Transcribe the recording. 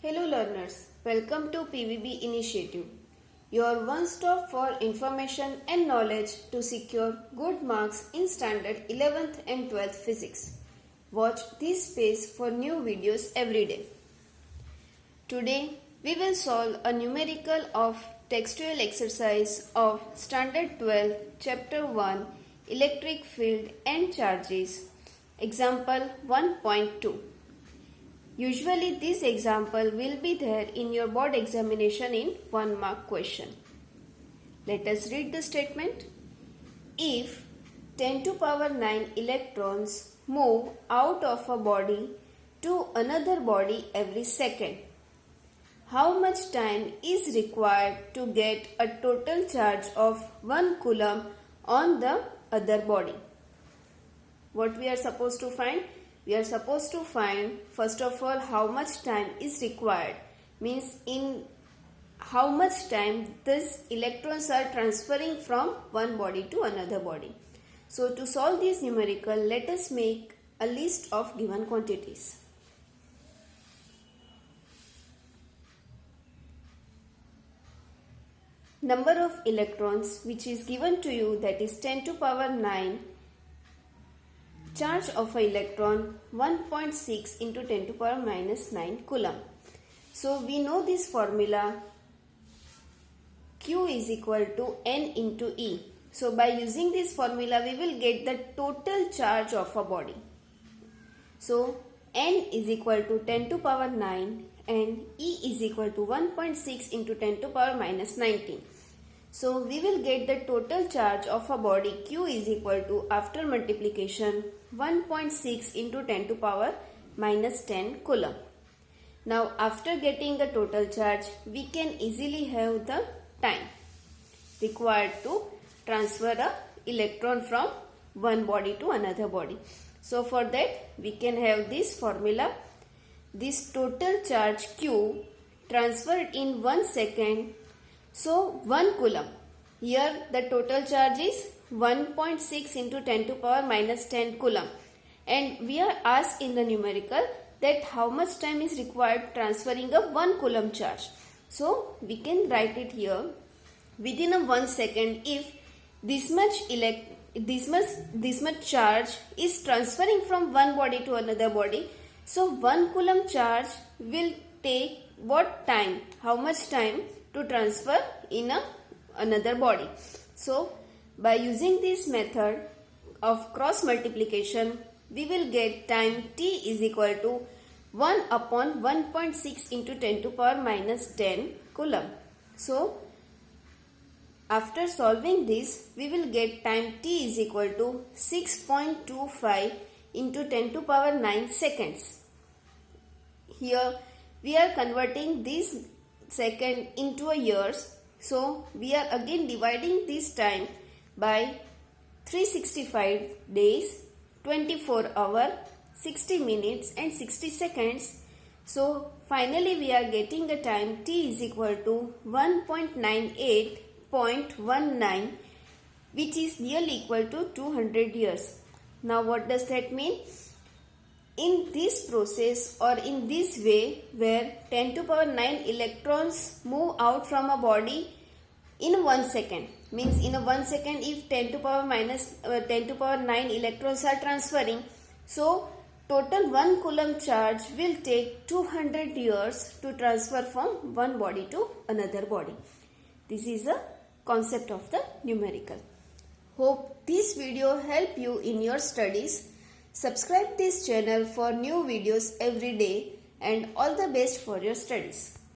Hello learners, welcome to PVB Initiative, your one-stop for information and knowledge to secure good marks in standard 11th and 12th physics. Watch this space for new videos every day. Today, we will solve a numerical of textual exercise of standard 12 chapter 1 electric field and charges. Example 1.2. Usually this example will be there in your board examination in 1 mark question. Let us read the statement. If 10 to power 9 electrons move out of a body to another body every second, how much time is required to get a total charge of 1 coulomb on the other body? What we are supposed to find? We are supposed to find first of all how much time is required, means in how much time these electrons are transferring from one body to another body. So to solve this numerical, let us make a list of given quantities. Number of electrons which is given to you, that is 10 to power 9. Charge of an electron 1.6 into 10 to power minus 9 coulomb. So we know this formula, Q is equal to N into E. So by using this formula we will get the total charge of a body. So N is equal to 10 to power 9 and E is equal to 1.6 into 10 to power minus 19. So we will get the total charge of a body Q is equal to, after multiplication, 1.6 into 10 to power minus 10 coulomb. Now after getting the total charge, we can easily have the time required to transfer a electron from one body to another body. So for that we can have this formula. This total charge Q transferred in 1 second. So 1 coulomb. Here the total charge is 1.6 into 10 to power minus 10 coulomb. And we are asked in the numerical that how much time is required transferring a 1 coulomb charge. So we can write it here. Within a 1 second, if this much charge is transferring from one body to another body, so 1 coulomb charge will take what time? How much time to transfer in another body? So by using this method of cross multiplication, we will get time t is equal to 1 upon 1.6 into 10 to power minus 10 coulomb. So after solving this, we will get time t is equal to 6.25 into 10 to power 9 seconds. Here we are converting this second into a years. So we are again dividing this time by 365 days, 24 hours, 60 minutes and 60 seconds. So finally we are getting the time t is equal to 1.98.19, which is nearly equal to 200 years. Now what does that mean? In this process or in this way, where 10 to power 9 electrons move out from a body in 1 second, means in a 1 second if 10 to power 9 electrons are transferring, so total 1 coulomb charge will take 200 years to transfer from one body to another body. This is the concept of the numerical. Hope this video help you in your studies. Subscribe this channel for new videos every day, and all the best for your studies.